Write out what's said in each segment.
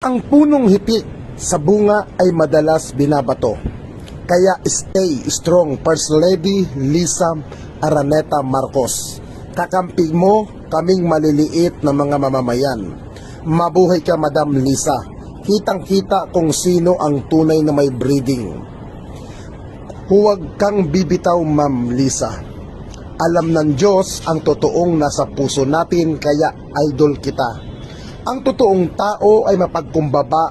Ang punong hipik sa bunga ay madalas binabato. Kaya stay strong, First Lady Lisa Araneta Marcos. Kakampi mo kaming maliliit na mga mamamayan. Mabuhay ka, Madam Lisa. Kitang-kita kung sino ang tunay na may breeding. Huwag kang bibitaw, Ma'am Lisa. Alam ng Diyos ang totoong nasa puso natin, kaya idol kita. Ang totoong tao ay mapagkumbaba,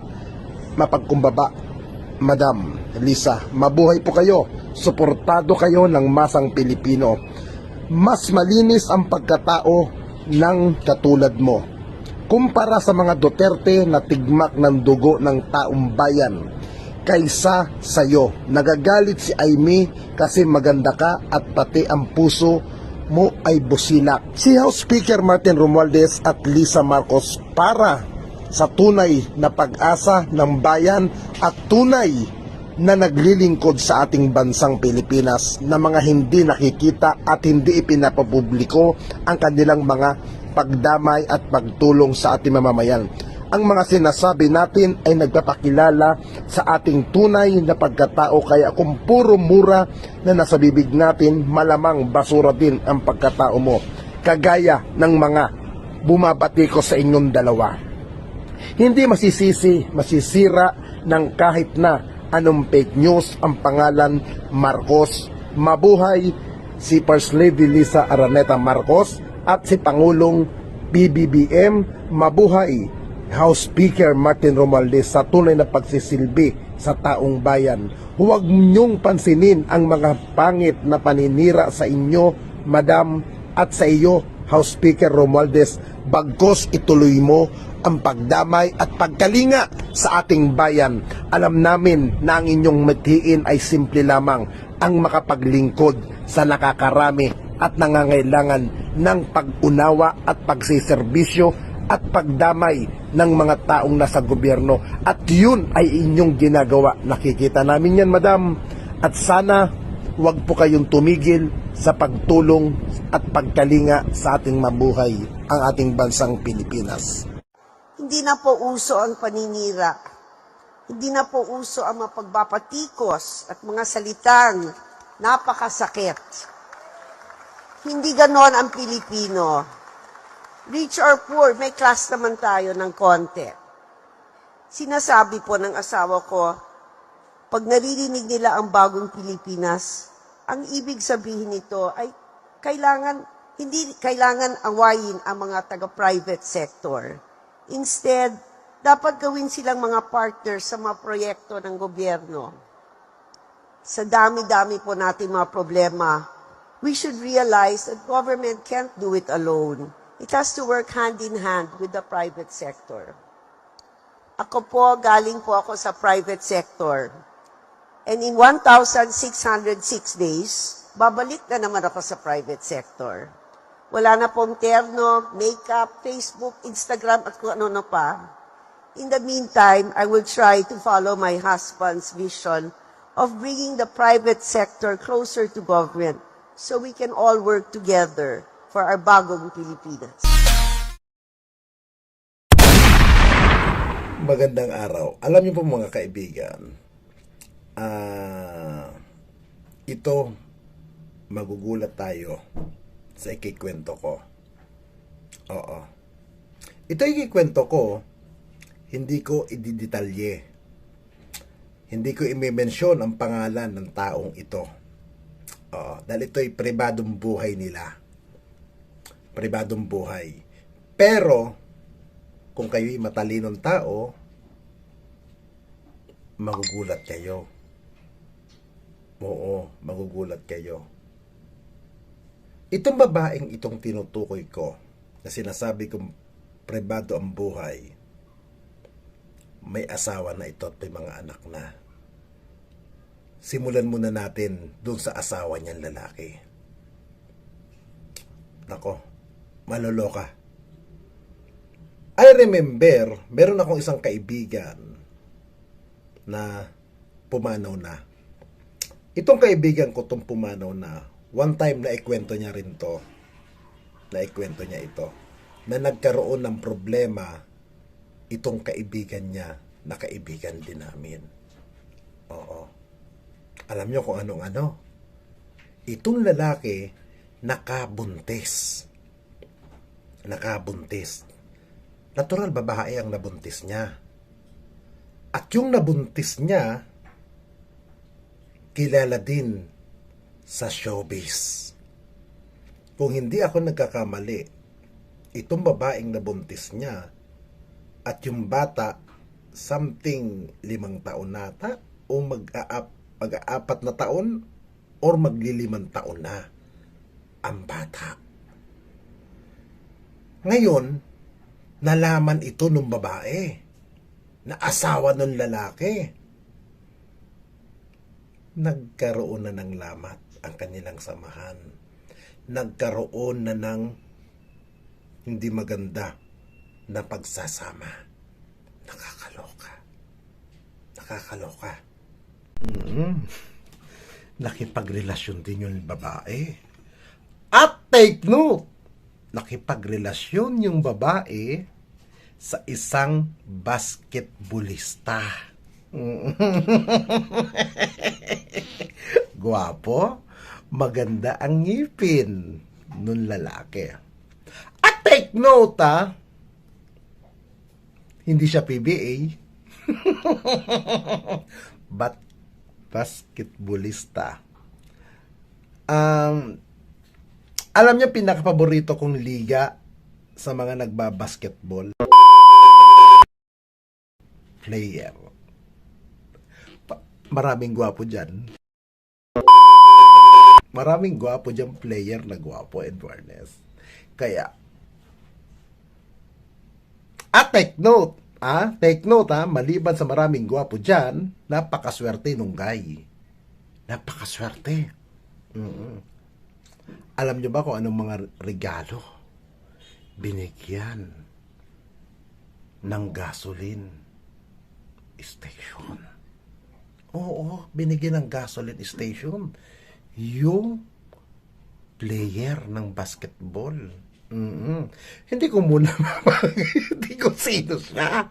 Madam Lisa. Mabuhay po kayo. Suportado kayo ng masang Pilipino. Mas malinis ang pagkatao ng katulad mo kumpara sa mga Duterte na tigmak ng dugo ng taong bayan. Kaysa sa'yo, nagagalit si Amy kasi maganda ka at pati ang puso mo ay busilak. Si House Speaker Martin Romualdez at Lisa Marcos para sa tunay na pag-asa ng bayan at tunay na naglilingkod sa ating bansang Pilipinas na mga hindi nakikita at hindi ipinapapubliko ang kanilang mga pagdamay at pagtulong sa ating mamamayan. Ang mga sinasabi natin ay nagpapakilala sa ating tunay na pagkatao, kaya kung puro mura na nasa bibig natin, malamang basura din ang pagkatao mo. Kagaya ng mga bumabati ko sa inyong dalawa. Hindi masisira ng kahit na anong fake news ang pangalan Marcos. Mabuhay si First Lady Lisa Araneta Marcos at si Pangulong BBBM. Mabuhay House Speaker Martin Romualdez sa tunay na pagsisilbi sa taong bayan. Huwag niyong pansinin ang mga pangit na paninira sa inyo, Madam, at sa iyo, House Speaker Romualdez. Bagkos ituloy mo ang pagdamay at pagkalinga sa ating bayan. Alam namin na ang inyong mithiin ay simple lamang, ang makapaglingkod sa nakakarami at nangangailangan ng pag-unawa at pagsiservisyo at pagdamay ng mga taong nasa gobyerno. At yun ay inyong ginagawa. Nakikita namin yan, Madam. At sana wag po kayong tumigil sa pagtulong at pagkalinga sa ating mabuhay, ang ating bansang Pilipinas. Hindi na po uso ang paninira. Hindi na po uso ang mapagpapatikos at mga salitang napakasakit. Hindi ganon ang Pilipino. Rich or poor, may class naman tayo ng konti. Sinasabi po ng asawa ko, pag naririnig nila ang bagong Pilipinas, ang ibig sabihin nito ay hindi kailangan awayin ang mga taga-private sector. Instead, dapat gawin silang mga partners sa mga proyekto ng gobyerno. Sa dami-dami po natin mga problema, we should realize that government can't do it alone. It has to work hand in hand with the private sector. Ako po, galing po ako sa private sector. And in 1,606 days, babalik na naman ako sa private sector. Wala na pong terno, makeup, Facebook, Instagram, at kung ano-ano pa. In the meantime, I will try to follow my husband's vision of bringing the private sector closer to government so we can all work together for our bagong Pilipinas. Magandang araw. Alam niyo po mga kaibigan, ito magugulat tayo sa ikikwento ko. Oo. Ito ikikwento ko, hindi ko ididetalye. Hindi ko i-mention ang pangalan ng taong ito. Oo. Dahil ito ay pribadong buhay nila. Pribadong buhay. Pero, kung kayo'y matalinong tao, magugulat kayo. Oo, magugulat kayo. Itong babaeng itong tinutukoy ko, na sinasabi kong pribado ang buhay, may asawa na ito at may mga anak na. Simulan muna natin dun sa asawa niyang lalaki. Nako, maloloka. I remember, meron akong isang kaibigan na pumanaw na. Itong kaibigan ko itong pumanaw na, one time na ikwento niya rin to, na nagkaroon ng problema itong kaibigan niya na kaibigan din namin. Oo. Alam niyo kung anong ano? Itong lalaki nakabuntis. Nakabuntis. Natural babae ang nabuntis niya. At yung nabuntis niya, kilala din sa showbiz. Kung hindi ako nagkakamali, itong babaeng nabuntis niya at yung bata something 5 taon nata o mag-aapat na taon or magli5 taon na ang bata. Ngayon, nalaman ito ng babae na asawa ng lalaki. Nagkaroon na ng lamat ang kanilang samahan. Nagkaroon na ng hindi maganda na pagsasama. Nakakaloka. Nakakaloka. Nakipagrelasyon din yung babae. At take note, nakipagrelasyon yung babae sa isang basketballista. Gwapo, maganda ang ngipin nun lalaki. At take note, hindi siya PBA, but basketballista. Alam niyo, pinakapaborito kong liga sa mga nagbabasketball? Player. Maraming gwapo dyan. Maraming gwapo dyan player na gwapo, in fairness. Kaya, take note, maliban sa maraming gwapo dyan, napakaswerte nung guy. Napakaswerte. Alam nyo ba kung anong mga regalo binigyan ng gasoline station? Oo, binigyan ng gasoline station yung player ng basketball. Hindi ko muna hindi ko sino siya.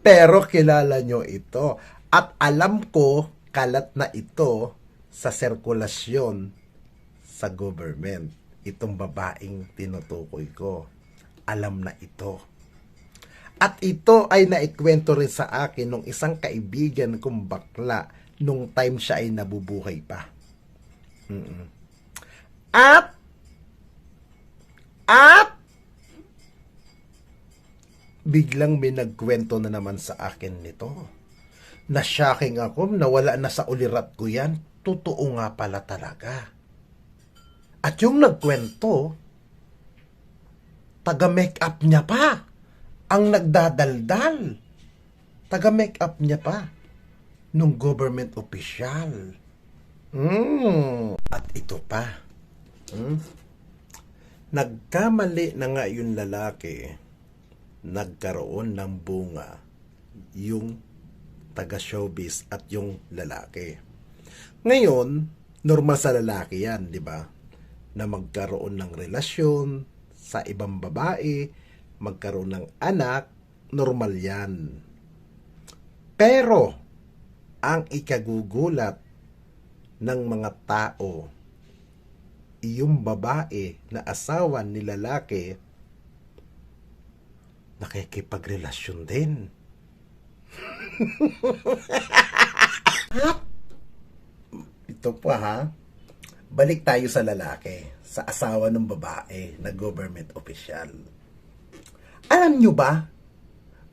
Pero kilala nyo ito. At alam ko, kalat na ito sa sirkulasyon sa government. Itong babaeng tinutukoy ko. Alam na ito. At ito ay naikwento rin sa akin nung isang kaibigan kong bakla nung time siya ay nabubuhay pa. At biglang may nagkwento na naman sa akin nito. Na-shocking ako, nawala na sa ulirat ko yan. Totoo nga pala talaga. At yung nagkwento, taga-make-up niya pa ang nagdadaldal. Taga-make-up niya pa nung government official. At ito pa. Nagkamali na nga yung lalaki, nagkaroon ng bunga yung taga-showbiz at yung lalaki. Ngayon, normal sa lalaki yan, di ba? Na magkaroon ng relasyon sa ibang babae, magkaroon ng anak, normal yan. Pero, ang ikagugulat ng mga tao, yung babae na asawa ni lalaki, nakikipagrelasyon din. Ito pa ha. Balik tayo sa lalaki, sa asawa ng babae na government official. Alam nyo ba,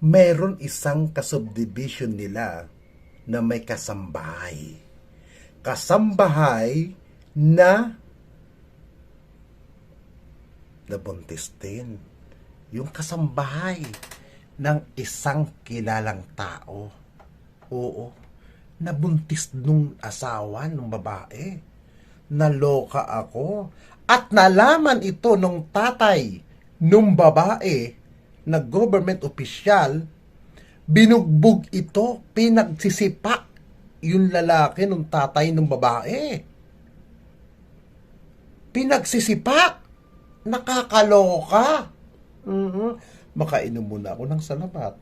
meron isang kasubdivision nila na may kasambahay. Kasambahay na nabuntis din. Yung kasambahay ng isang kilalang tao. Oo, nabuntis nung asawa ng babae. Naloka ako. At nalaman ito nung tatay nung babae na government official, binugbog ito, pinagsisipa yung lalaki nung tatay nung babae. Pinagsisipa. Nakakaloka. Makainom muna ako ng salabat.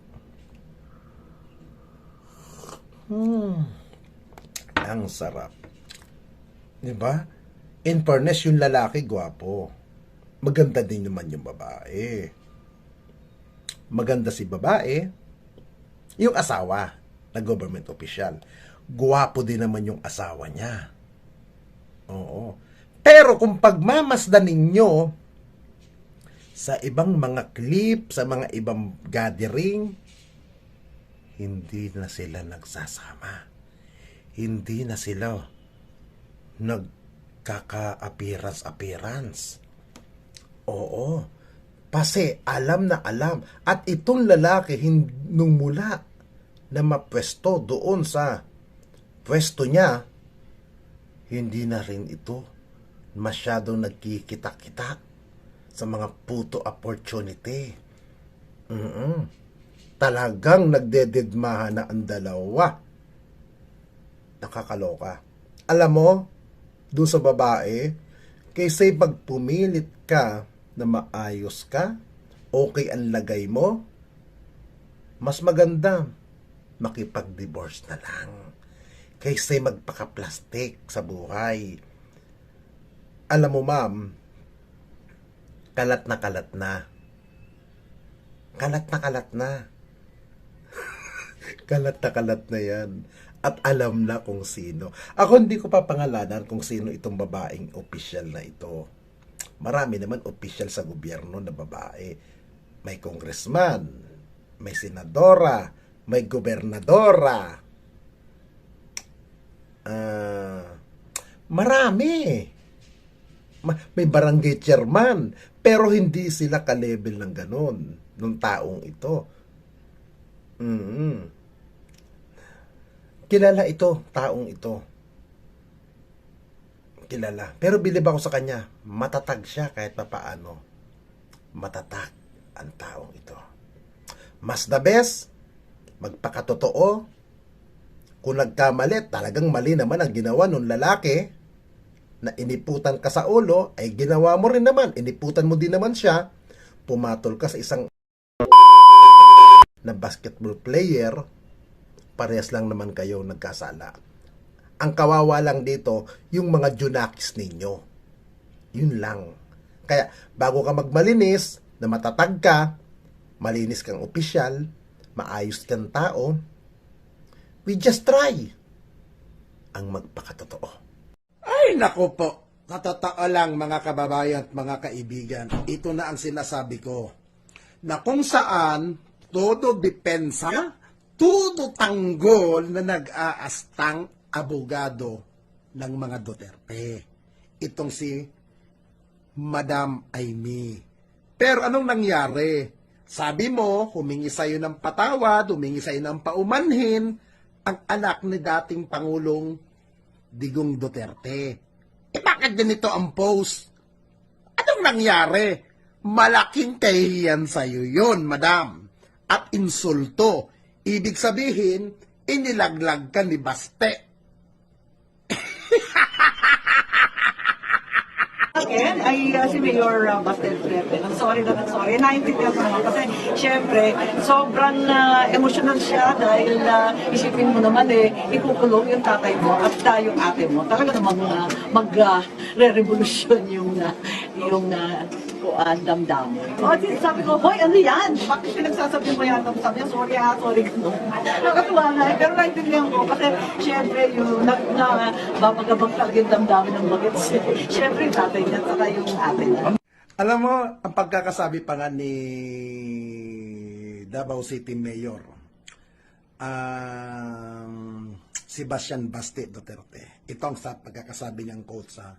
Ang sarap. 'Di ba? In fairness, yung lalaki gwapo. Maganda din naman yung babae. Maganda si babae, yung asawa na government official. Gwapo din naman yung asawa niya. Oo. Pero kung pagmamasdan ninyo sa ibang mga clip, sa mga ibang gathering, hindi na sila nagsasama. Hindi na sila nagkaka-appearance. Oo. Kasi alam na alam. At itong lalaki, nung mula na mapwesto doon sa pwesto niya, hindi na rin ito masyadong nagkikita-kita sa mga puto opportunity. Talagang nagdededmahan na ang dalawa. Nakakaloka. Alam mo, doon sa babae, kaysa pag pumilit ka na maayos ka, okay ang lagay mo, mas maganda makipag-divorce na lang kaysa magpaka-plastic sa buhay. Alam mo, ma'am, kalat na kalat na. Kalat na kalat na. Kalat na kalat na yan. At alam na kung sino. Ako hindi ko pa pangalanan kung sino itong babaeng official na ito. Marami naman official sa gobyerno na babae. May congressman, may senadora, may gobernadora. Marami. May barangay chairman. Pero hindi sila ka-level ng ganon, ng taong ito. Kilala ito, taong ito. Kilala. Pero bilib ako sa kanya. Matatag siya kahit papaano. Matatag ang taong ito. Mas the best, magpakatotoo. Kung nagkamali, talagang mali naman ang ginawa ng lalaki na iniputan ka sa ulo, ay ginawa mo rin naman. Iniputan mo din naman siya. Pumatol ka sa isang na basketball player, parehas lang naman kayo nagkasala. Ang kawawa lang dito, yung mga junakis ninyo. Yun lang. Kaya, bago ka magmalinis, na matatag ka, malinis kang opisyal, maayos kang tao, we just try ang magpakatotoo. Ay, nako po. Sa totoo lang, mga kababayan at mga kaibigan, ito na ang sinasabi ko. Na kung saan, todo depensa, todo tanggol na nag-aastang abogado ng mga Duterte. Itong si Madam Amy. Pero anong nangyari? Sabi mo, humingi sa'yo ng patawad, humingi sa'yo ng paumanhin, ang anak ni dating Pangulong Digong Duterte. Bakit ganito ang post? Anong nangyari? Malaking kahihiyan sa'yo yun, madam. At insulto. Ibig sabihin, inilaglag ka ni Baste. Again, si Mayor Bastel Pepe, I'm sorry na I'm sorry. Naintindihan ko naman kasi syempre, sobrang emotional siya dahil isipin mo naman ikukulong yung tatay mo at yung ate mo. Talaga namang magre-revolusyon yung damdam. Sabi ko, hoy, ano yan? Bakit pinagsasabi mo yan? Sabi niya, sorry ganun. Nakatuwa nga pero naintindihan ko kasi syempre yung babagabag talaga yung damdamin ng bagets. Syempre yung tatay niya at yung ate niya. Alam mo, ang pagkakasabi pa nga ni Davao City Mayor, Sebastian Baste Duterte. Ito ang sa pagkakasabi niyang quote sa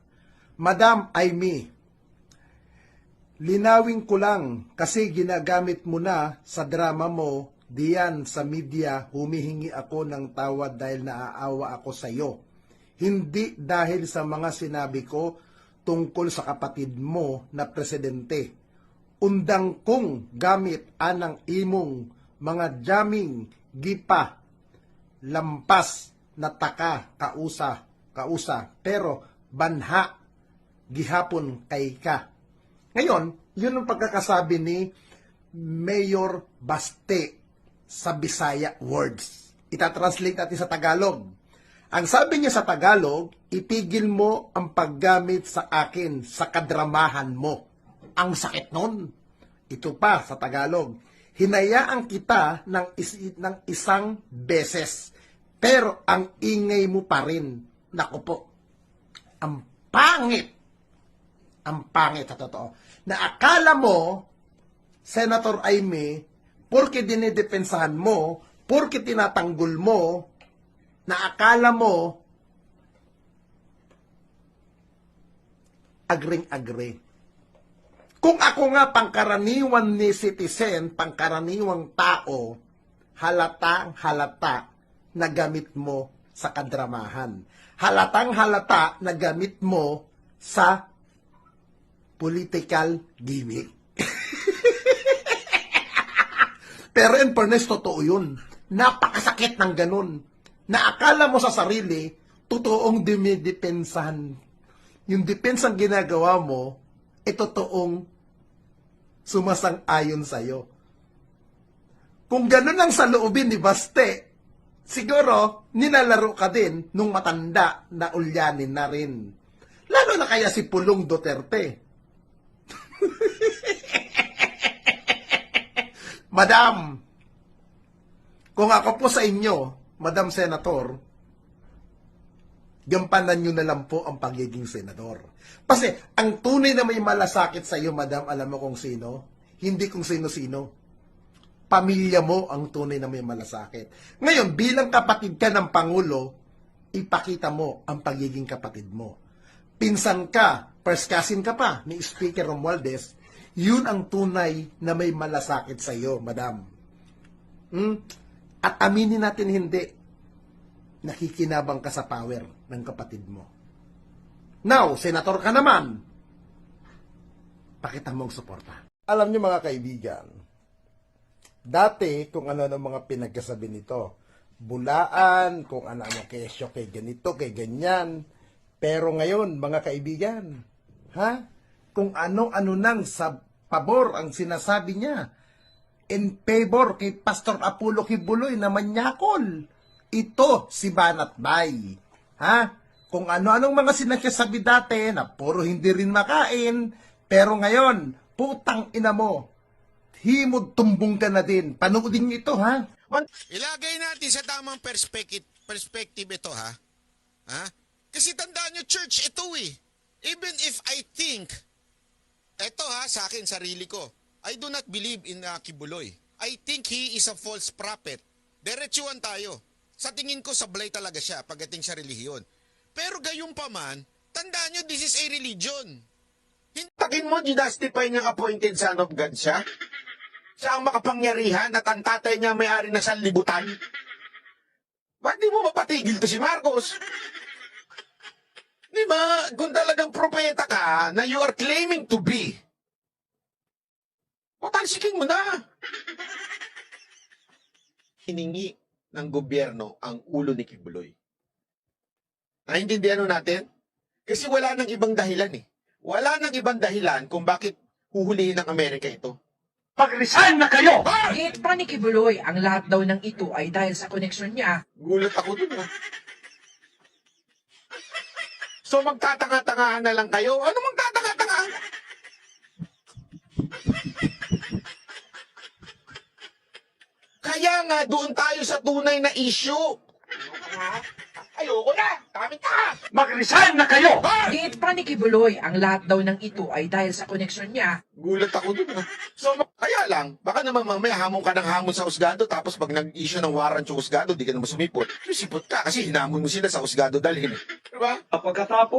Madam Amy, linawin ko lang kasi ginagamit mo na sa drama mo diyan sa media, humihingi ako ng tawad dahil naaawa ako sa iyo. Hindi dahil sa mga sinabi ko tungkol sa kapatid mo na presidente. Undang kong gamit anang imong mga jaming gipa lampas na taka kausa pero banha gihapon kay ka. Ngayon, yun ang pagkakasabi ni Mayor Baste sa Bisaya words. Itatranslate natin sa Tagalog. Ang sabi niya sa Tagalog, itigil mo ang paggamit sa akin sa kadramahan mo. Ang sakit nun. Ito pa sa Tagalog. Hinayaan kita ng isang beses. Pero ang ingay mo pa rin. Naku po. Ang pangit. Ang pangit sa totoo. Na akala mo, Senator Aimee, porke dinidepensahan mo, porke tinatanggol mo, na akala mo, agring-agre. Kung ako nga pangkaraniwan ni citizen, pangkaraniwang tao, halatang halata na gamit mo sa kadramahan. Halatang halata na gamit mo sa political gimmick. Pero in fairness, totoo yun. Napakasakit ng ganun. Na akala mo sa sarili, totoong dumidepensahan. Yung depensang ginagawa mo, totoong sumasang-ayon sa'yo. Kung ganun ang saloobin ni Baste, siguro, nilalaro ka din nung matanda na ulyanin na rin. Lalo na kaya si Pulong Duterte. Madam, kung ako po sa inyo, Madam Senator, gampanan nyo na lang po ang pagiging senador. Kasi ang tunay na may malasakit sa iyo, Madam, alam mo kung sino? Hindi kung sino-sino. Pamilya mo ang tunay na may malasakit. Ngayon, bilang kapatid ka ng Pangulo, ipakita mo ang pagiging kapatid mo. Pinsan ka, first cousin ka pa ni Speaker Romualdez, yun ang tunay na may malasakit sa iyo, Madam. At aminin natin hindi, nakikinabang ka sa power ng kapatid mo. Now, senator ka naman, pakita mong suporta. Alam niyo mga kaibigan, dati kung ano ng mga pinagkasabi nito, bulaan, kung ano-ano kesyo, kay ganito, kay ganyan. Pero ngayon, mga kaibigan, kung ano-ano nang sa pabor ang sinasabi niya, in favor kay Pastor Apollo Kibuloy na manyakol. Ito si Banat Bay. Kung ano-anong mga sinasabi dati na puro hindi rin makain, pero ngayon, putang ina mo, himod tumbong ka na din. Panoodin niyo ito, Ilagay natin sa tamang perspective ito, ha? Kasi tandaan nyo, church, ito eh. Even if I think, ito sa akin, sarili ko, I do not believe in Kibuloy. I think he is a false prophet. Diretsuhan tayo. Sa tingin ko, sablay talaga siya pagdating sa relihiyon. Pero gayon pa man, tandaan nyo, this is a religion. Takin mo, justify niyang appointed son of God siya? Siya ang makapangyarihan at ang tatay niya may-ari na sanlibutan? Ba't di mo mapatigil to si Marcos? Di ba, kung talagang propeta ka na you are claiming to be, patalsikin mo na. Hiningi ng gobyerno ang ulo ni Kibuloy. Naintindihan natin? Kasi wala nang ibang dahilan eh. Wala nang ibang dahilan kung bakit huhulihin ng Amerika ito. Pag-resign na kayo! Giit pa ni Kibuloy, ang lahat daw ng ito ay dahil sa koneksyon niya. Gulat ako dun So magtatanga-tangahan na lang kayo? Ano magtatanga-tangahan? Kaya nga doon tayo sa tunay na issue. Ayoko na! Kami ka! Mag-resign na kayo! Giit pa ni Kibuloy, ang lahat daw ng ito ay dahil sa koneksyon niya. Gulat ako dun So kaya lang, baka naman mamaya hamon ka ng hamon sa husgado tapos pag nag-issue ng warrant yung husgado, di ka naman sumipot. Sumipot ka kasi hinamon mo sila sa husgado dalhin. Diba?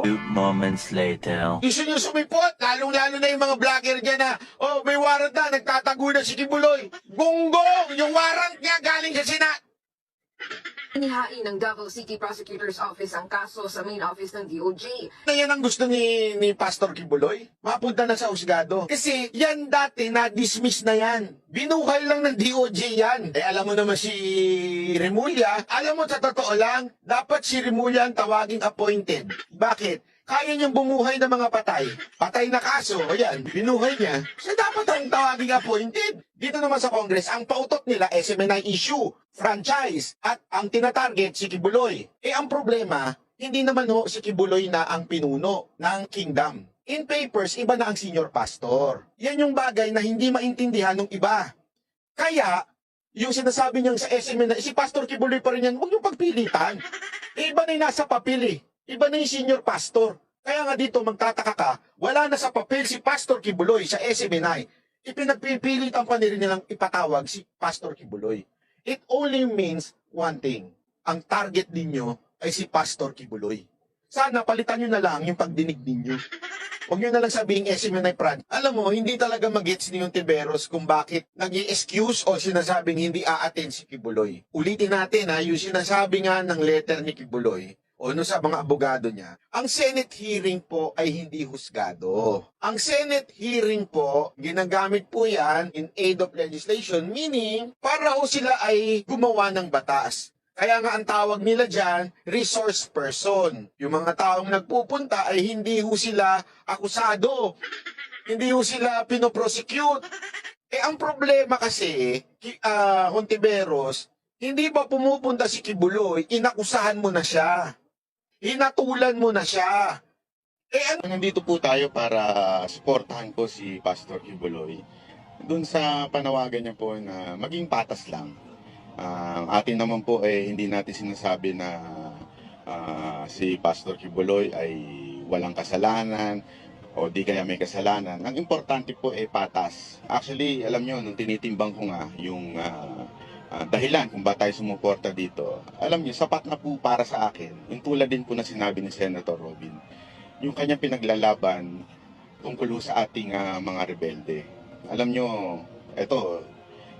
Few moments later. Gusto nyo sumipot, lalong-lalo na yung mga vlogger dyan na, may warrant na, nagtatago na si Kibuloy. Gonggong! Yung warrant niya galing sa Senat. Inihain ng Davao City Prosecutor's Office ang kaso sa main office ng DOJ. Na yan ang gusto ni Pastor Kibuloy. Mapunta na sa husgado. Kasi yan dati na-dismiss na yan. Binuhay lang ng DOJ yan. Alam mo naman si Remulla. Alam mo sa totoo lang, dapat si Remulla ang tawaging appointed. Bakit? Kaya niyang bumuhay ng mga patay. Patay na kaso, ayan, binuhay niya. So dapat ang tawaging appointed. Dito naman sa Congress, ang pautot nila, SMNI issue, franchise, at ang tinatarget, si Kibuloy. Ang problema, hindi naman si Kibuloy na ang pinuno ng kingdom. In papers, iba na ang senior pastor. Yan yung bagay na hindi maintindihan ng iba. Kaya, yung sinasabi niyang sa SMNI, si Pastor Kibuloy pa rin yan, huwag yung pagpilitan. Iba na yung nasa papel eh. Iba na yung senior pastor. Kaya nga dito magtataka ka, wala na sa papel si Pastor Kibuloy sa SMNI. Ipinagpipilitan pa nilang ipatawag si Pastor Kibuloy. It only means one thing. Ang target ninyo ay si Pastor Kibuloy. Sana palitan nyo na lang yung pagdinig ninyo. Huwag nyo na lang sabihing SMNI Prad. Alam mo, hindi talaga mag-gets ni yung Tiberos kung bakit nag-i-excuse o sinasabing hindi a-attend si Kibuloy. Ulitin natin yung sinasabi nga ng letter ni Kibuloy o sa mga abogado niya, ang Senate hearing po ay hindi husgado. Ang Senate hearing po, ginagamit po yan in aid of legislation, meaning para sila ay gumawa ng batas. Kaya nga ang tawag nila dyan, resource person. Yung mga taong nagpupunta ay hindi sila akusado. Hindi sila pinoprosecute. Ang problema kasi, Hontiveros, hindi ba pumupunta si Kibuloy, inakusahan mo na siya. Hinatulan mo na siya. Nandito po tayo para suportahan po si Pastor Kibuloy. Doon sa panawagan niya po na maging patas lang. Ang atin naman po hindi natin sinasabi na si Pastor Kibuloy ay walang kasalanan o di kaya may kasalanan. Ang importante po ay patas. Actually, alam nyo, nung tinitimbang ko nga yung dahilan kung ba tayo sumuporta dito, alam niyo, sapat na po para sa akin. Yung tulad din po na sinabi ni Senator Robin, yung kanyang pinaglalaban tungkol sa ating mga rebelde. Alam niyo, eto,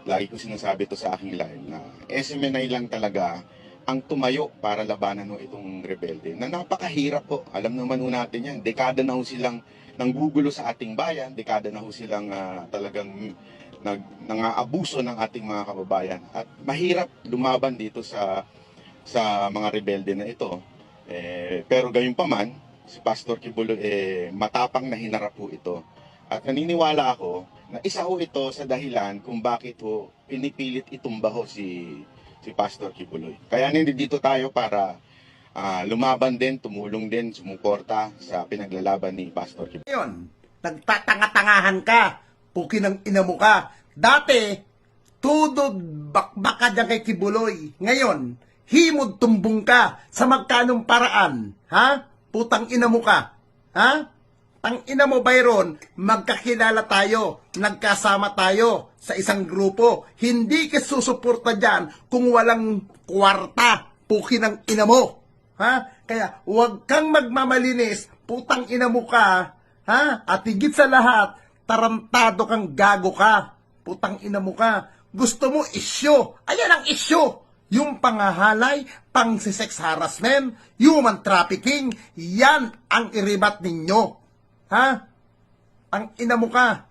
lagi ko sinasabi to sa aking live na SMNI lang talaga ang tumayo para labanan itong rebelde. Na napakahirap po. Alam naman natin yan. Dekada na silang nanggugulo sa ating bayan. Dekada na silang talagang nang-aabuso ng ating mga kababayan. At mahirap lumaban dito sa mga rebelde na ito. Pero gayon pa man, si Pastor Kibuloy matapang na hinarap po ito. At naniniwala ako na isa ito sa dahilan kung bakit pinipilit itumba si Pastor Kibuloy. Kaya nandito tayo para lumaban din, tumulong din, sumuporta sa pinaglalaban ni Pastor Kibuloy. Ngayon, nagtatanga-tangahan ka. Puki ng ina mo ka. Dati, tudod bakbaka dyan kay Kibuloy. Ngayon, himod tumbong ka sa magkanong paraan. Ha? Putang ina mo ka. Ha? Tang ina mo, Byron, magkakilala tayo, nagkasama tayo sa isang grupo. Hindi ka susuporta dyan kung walang kwarta. Puki ng ina mo. Ha? Kaya, huwag kang magmamalinis. Putang ina mo ka. Ha? At higit sa lahat, tarantado kang gago ka. Putang ina mo ka. Gusto mo isyo. Ayan ang isyo. Yung pangahalay, pang-sex harassment, human trafficking, yan ang iribat ninyo. Ha? Ang ina mo ka.